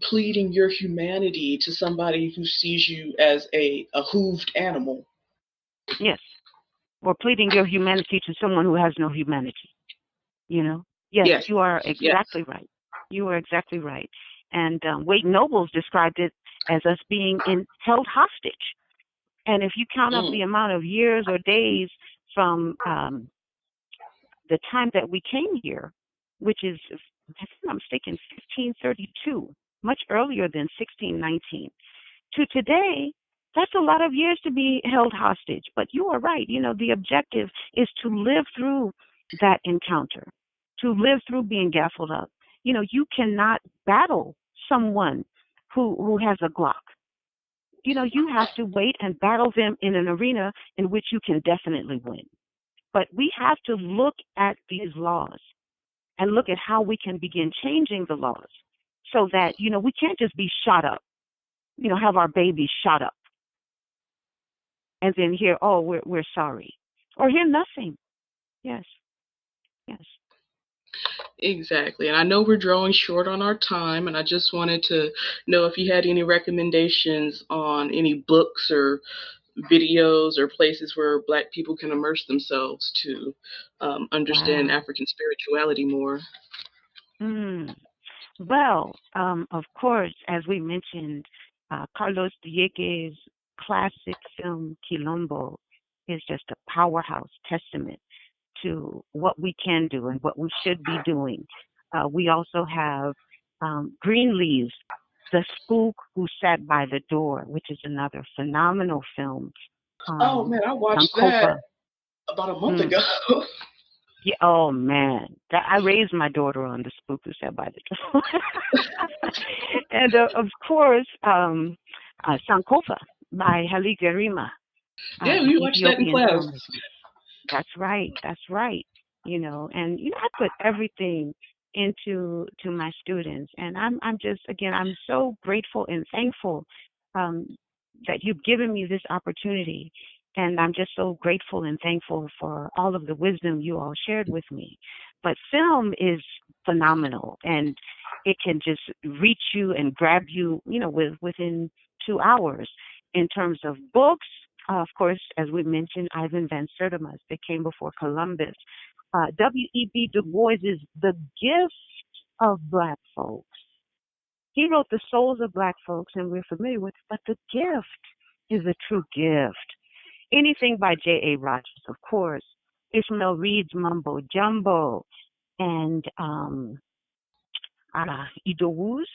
pleading your humanity to somebody who sees you as a hooved animal. Yes. Or pleading your humanity to someone who has no humanity. You know. Yes, Yes, you are yes. exactly right. You are exactly right. And Wade Nobles described it as us being held hostage. And if you count up Mm, the amount of years or days from the time that we came here, which is, if I'm not mistaken, 1532, much earlier than 1619, to today, that's a lot of years to be held hostage. But you are right. The objective is to live through that encounter, to live through being gaffled up. You cannot battle someone who has a Glock. You have to wait and battle them in an arena in which you can definitely win. But we have to look at these laws and look at how we can begin changing the laws so that, we can't just be shot up, have our babies shot up and then hear, oh, we're sorry. Or hear nothing. Yes, yes. exactly. And I know we're drawing short on our time, and I just wanted to know if you had any recommendations on any books or videos or places where Black people can immerse themselves to understand Wow. African spirituality more. Mm. Well, of course, as we mentioned, Carlos Diegues' classic film Quilombo is just a powerhouse testament to what we can do and what we should be doing. We also have Green Leaves, The Spook Who Sat by the Door, which is another phenomenal film. Oh man, I watched that Sankofa. about a month Mm, ago. yeah, oh man, I raised my daughter on The Spook Who Sat by the Door, and of course, Sankofa by Haile Gerima, Yeah, an we watched that in Ethiopian class. filmmaker. That's right. That's right. And I put everything into my students, and I'm just again I'm so grateful and thankful um, that you've given me this opportunity, and I'm just so grateful and thankful for all of the wisdom you all shared with me. But film is phenomenal, and it can just reach you and grab you, within 2 hours. In terms of books, of course, as we mentioned, Ivan Van Sertima's that came before Columbus. W.E.B. Du Bois's The Gift of Black Folks. He wrote The Souls of Black Folks, and we're familiar with, but The Gift is a true gift. Anything by J.A. Rogers, of course. Ishmael Reed's Mumbo Jumbo, and Idowu's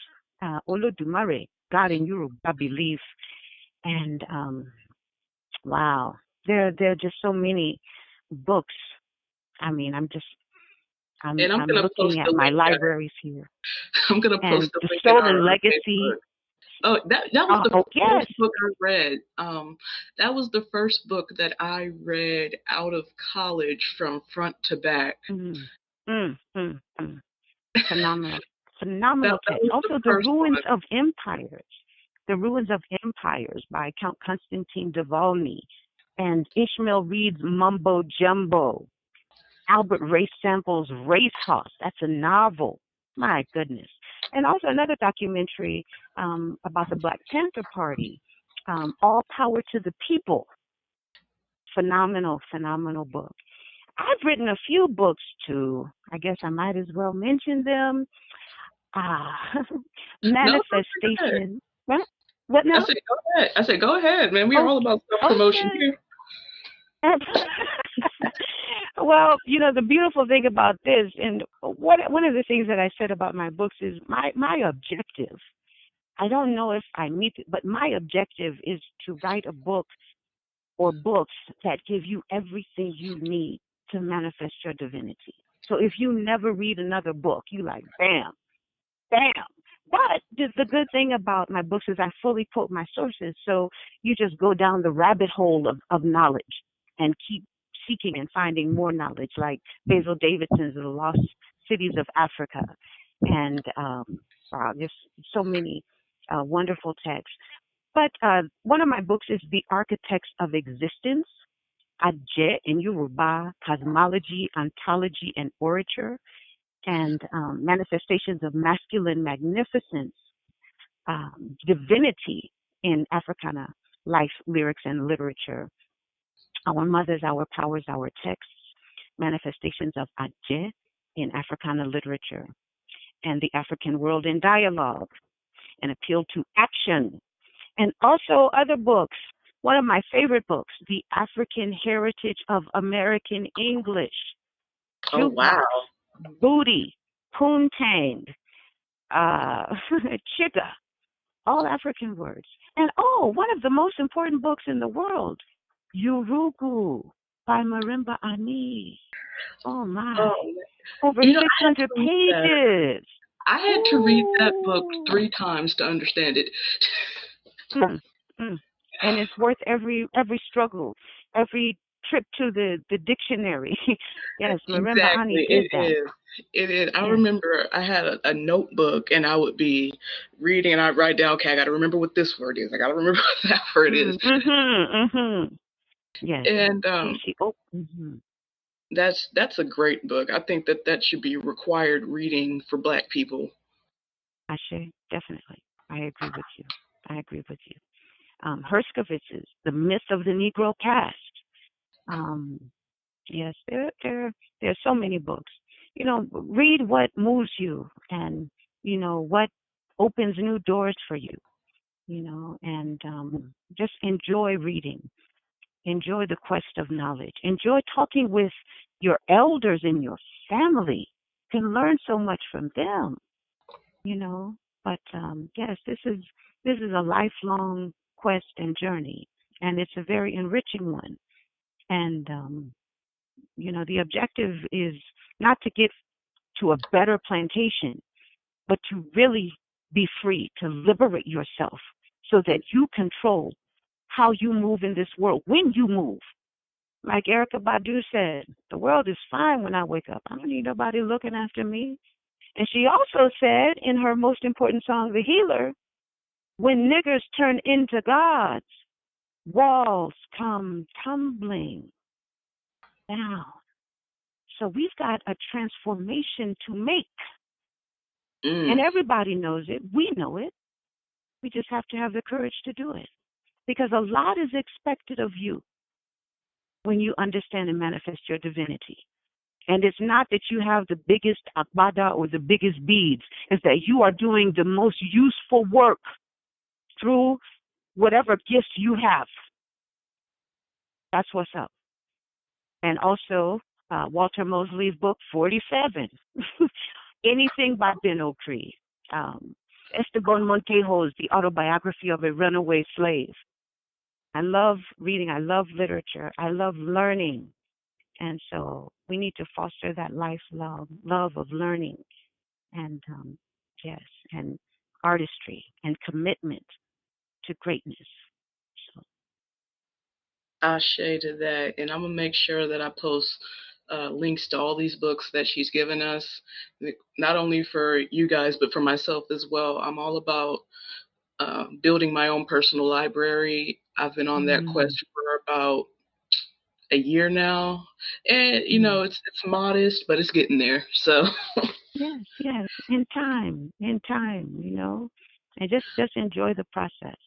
Olodumare, God in Yoruba Belief, and wow, there are just so many books. I mean, And I'm I'm gonna post looking the at my link, guys. libraries here, I'm gonna post and the The link in Stolen our Legacy. Facebook. Oh, that was the Oh first yes. book I read. That was the first book that I read out of college from front to back. Mm, mm. Phenomenal, That phenomenal that text. was the Also, The first Ruins one. of Empires. The Ruins of Empires by Count Constantine Duvalny, and Ishmael Reed's Mumbo Jumbo. Albert Race Sample's Race Horse. That's a novel. My goodness. And also another documentary about the Black Panther Party, All Power to the People. Phenomenal, phenomenal book. I've written a few books too. I guess I might as well mention them. Ah, No, go ahead. Manifestation. What I now? said go ahead. I said go ahead, man. We are all Okay. about self promotion Okay. here. Well, the beautiful thing about this, and one of the things that I said about my books is my objective. I don't know if I meet it, but my objective is to write a book or books that give you everything you need to manifest your divinity. So if you never read another book, you like, bam, bam. But the good thing about my books is I fully quote my sources, so you just go down the rabbit hole of knowledge and keep seeking and finding more knowledge, like Basil Davidson's The Lost Cities of Africa, and wow, there's so many wonderful texts. But one of my books is The Architects of Existence, Adje in Yoruba, Cosmology, Ontology, and Orature, and manifestations of masculine magnificence, divinity in Africana life, lyrics, and literature. Our mothers, our powers, our texts, manifestations of Adje in Africana literature, and the African world in dialogue, an appeal to action, and also other books. One of my favorite books, The African Heritage of American English, Oh Jukebox, wow. Booty, Poontang, uh, Chiga, all African words. And one of the most important books in the world, Yurugu by Marimba Ani. Oh my, Oh, over I had 600 to read that. pages. I had to read that book Ooh. 3 times to understand it. Mm, mm. And it's worth every struggle, every trip to the dictionary. Yes, Marimba Ani Exactly, did it that. is. It is. I Yes. remember I had a notebook and I would be reading and I'd write down, okay, I got to remember what this word is. I got to remember what that word is. Mm-hmm. Yes. And She. Oh. Mm-hmm. that's a great book. I think that should be required reading for Black people. Ashe, definitely. I agree with you. I agree with you. Hershkovitz's The Myth of the Negro Caste. Um, yes, there are so many books. Read what moves you, and what opens new doors for you. And just enjoy reading. Enjoy the quest of knowledge. Enjoy talking with Your elders in your family can learn so much from them, you know. But yes, this is a lifelong quest and journey, and it's a very enriching one. And the objective is not to get to a better plantation, but to really be free, to liberate yourself so that you control how you move in this world when you move. Like Erica Badu said, the world is fine when I wake up. I don't need nobody looking after me. And she also said in her most important song, The Healer, when niggers turn into gods, walls come tumbling down. So we've got a transformation to make. And Mm. everybody knows it. We know it. We just have to have the courage to do it. Because a lot is expected of you when you understand and manifest your divinity. And it's not that you have the biggest akbada or the biggest beads. It's that you are doing the most useful work through whatever gifts you have. That's what's up. And also, Walter Mosley's book, 47. Anything by Ben Okri. Esteban Montejo's The Autobiography of a Runaway Slave. I love reading. I love literature. I love learning. And so we need to foster that lifelong love of learning and, yes, and artistry and commitment to greatness. So, Ashe to that, and I'm gonna make sure that I post links to all these books that she's given us, not only for you guys but for myself as well. I'm all about building my own personal library. I've been on that quest mm, for about a year now, and mm. it's modest, but it's getting there. So, Yes, yes, in time, and just enjoy the process.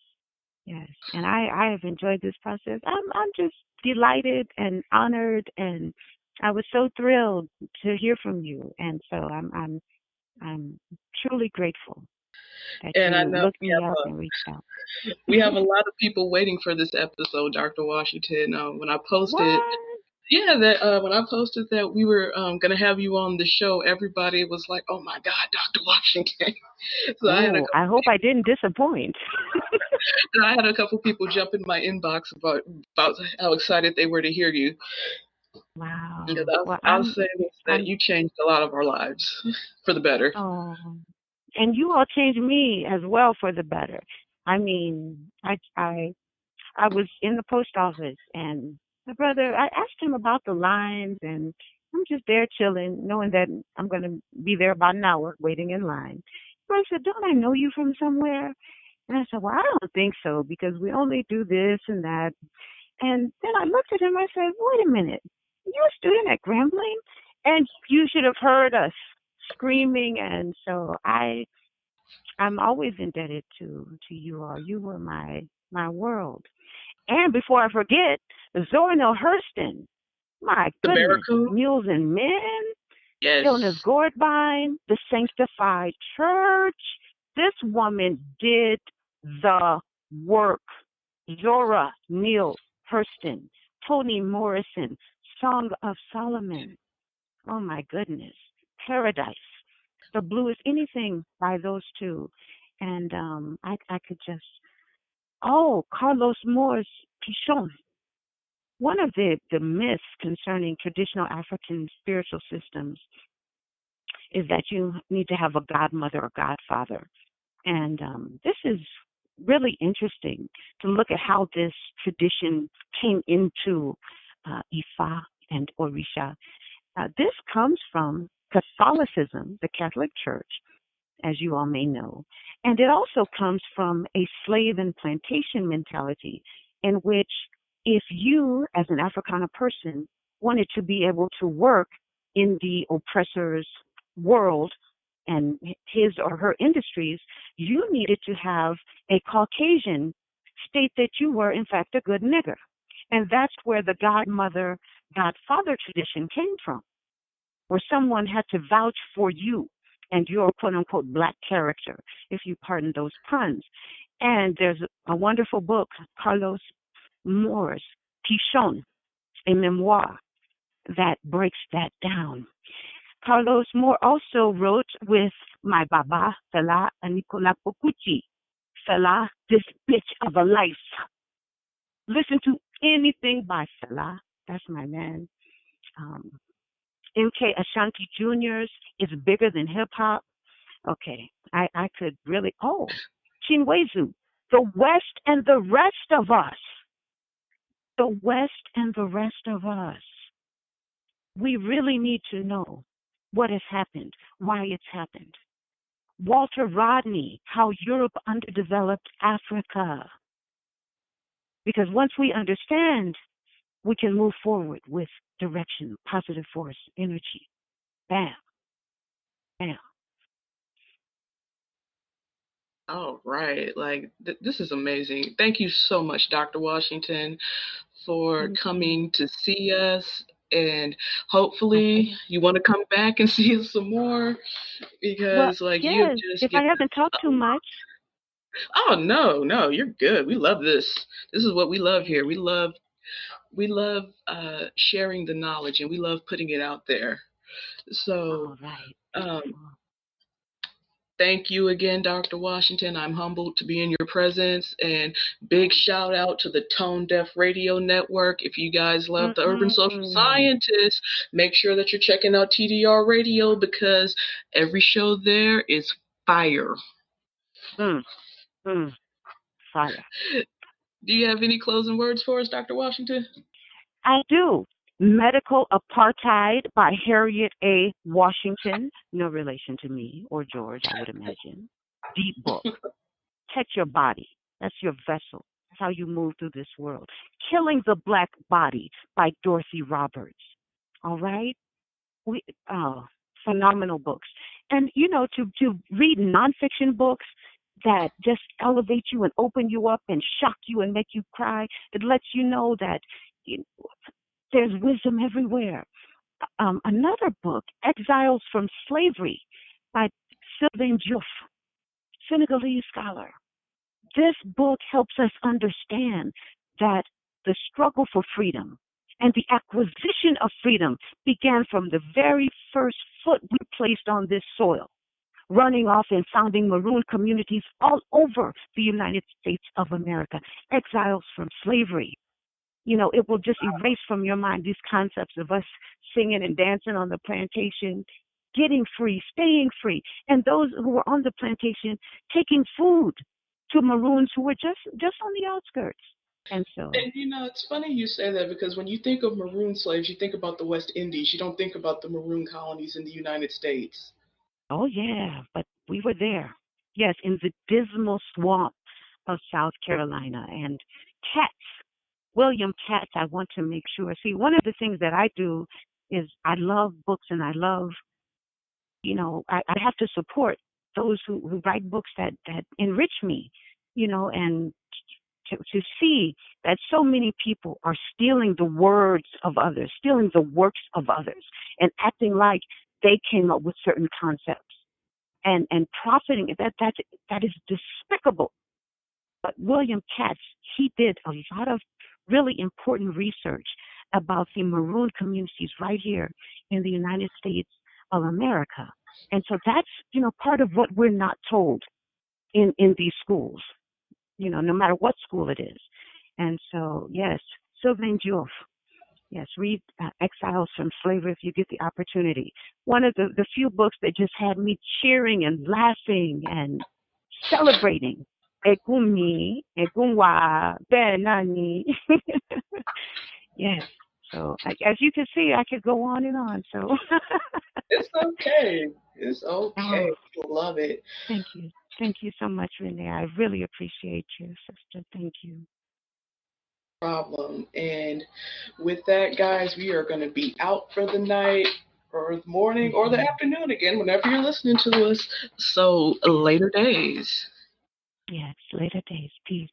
Yes, and I have enjoyed this process. I'm just delighted and honored, and I was so thrilled to hear from you, and so I'm truly grateful that and I you know looked me up and reached out. we have a lot of people waiting for this episode, Dr. Washington. When I posted What? Yeah, that when I posted that we were gonna have you on the show, everybody was like, "Oh my God, Dr. Washington!" So Oh, I hope I didn't disappoint. I had a couple people jump in my inbox about how excited they were to hear you. Because Wow. Well, I'll say this, that I'm. you changed a lot of our lives for the better. Oh, and you all changed me as well for the better. I mean, I was in the post office and my brother, I asked him about the lines and I'm just there chilling, knowing that I'm going to be there about an hour waiting in line. So I said, don't I know you from somewhere? And I said, well, I don't think so because we only do this and that. And then I looked at him, I said, wait a minute, you're a student at Grambling? And you should have heard us screaming. And so I'm always indebted to you all. You were my world. And before I forget, Zornel Hurston. My The goodness, Barracoon? Mules and Men, Jonas Yes. Gordbein, the Sanctified Church. This woman did the work. Zora Neale Hurston, Toni Morrison, Song of Solomon. Oh my goodness. Paradise. The bluest, anything by those two. And I could just, oh, Carlos Moore's Pichon. One of the myths concerning traditional African spiritual systems is that you need to have a godmother or godfather. And this is really interesting to look at how this tradition came into Ifa and Orisha. This comes from Catholicism, the Catholic Church, as you all may know. And it also comes from a slave and plantation mentality in which if you, as an Africana person, wanted to be able to work in the oppressor's world and his or her industries, you needed to have a Caucasian state that you were, in fact, a good nigger. And that's where the godmother, godfather tradition came from, where someone had to vouch for you and your quote unquote black character, if you pardon those puns. And there's a wonderful book, Carlos Moore's Pichon, a memoir. that breaks that down. Carlos Moore also wrote with my Baba, Fela Nicola Pokuchi. Fela, this bitch of a life. Listen to anything by Fela. That's my man. Um, MK Ashanti Jr.'s is bigger than hip hop. Okay, I could really. Oh, Chinwezu, the West and the rest of us. The West and the rest of us. We really need to know what has happened, why it's happened. Walter Rodney, how Europe underdeveloped Africa. Because once we understand, we can move forward with direction, positive force, energy. Bam, bam. All right, like this is amazing. Thank you so much, Dr. Washington, for Thank you. coming to see us. And Okay. hopefully, you want to come back and see us some more Well, because, like, you have yes, just if I given haven't us talked too much. Oh no, no, you're good. We love this. This is what we love here. We love sharing the knowledge and we love putting it out there. So All right, um, beautiful. thank you again, Dr. Washington. I'm humbled to be in your presence. And big Oh. shout out to the Tone Deaf Radio Network. If you guys love the urban social Mm-mm. scientists, make sure that you're checking out TDR Radio because every show there is fire. Mm, mm, fire. Do you have any closing words for us, Dr. Washington? I do. Medical Apartheid by Harriet A. Washington. No relation to me or George, I would imagine. Deep book. Protect your body. That's your vessel. That's how you move through this world. Killing the Black Body by Dorothy Roberts. All right? We oh, phenomenal books. And to read nonfiction books that just elevate you and open you up and shock you and make you cry, it lets you know that you, there's wisdom everywhere. Another book, Exiles from Slavery by Sylvain Diouf, Senegalese scholar. This book helps us understand that the struggle for freedom and the acquisition of freedom began from the very first foot we placed on this soil, running off and founding maroon communities all over the United States of America, exiles from slavery. It will just erase from your mind these concepts of us singing and dancing on the plantation, getting free, staying free, and those who were on the plantation taking food to maroons who were just on the outskirts. And so, And it's funny you say that because when you think of maroon slaves, you think about the West Indies. You don't think about the maroon colonies in the United States. oh yeah, but we were there. Yes, in the dismal swamp of South Carolina. And Katz, William Katz, I want to make sure. See, one of the things that I do is I love books and I love, I have to support those who write books that enrich me, and to see that so many people are stealing the words of others, stealing the works of others, and acting like they came up with certain concepts and profiting. That is despicable. But William Katz, he did a lot of really important research about the maroon communities right here in the United States of America. And so that's, part of what we're not told in these schools, no matter what school it is. And so, yes, Sylvain Diouf. Yes, read Exiles from Slavery if you get the opportunity. One of the few books that just had me cheering and laughing and celebrating. Ekumi, Ekumwa, Benani. Yes. So as you can see, I could go on and on. So, It's okay. It's okay. oh, We love it. thank you. Thank you so much, Renee. I really appreciate you, sister. Thank you. Problem. And with that, guys, we are going to be out for the night or the morning or the Hmm. afternoon again, whenever you're listening to us. So later days. Yes, later days. Peace.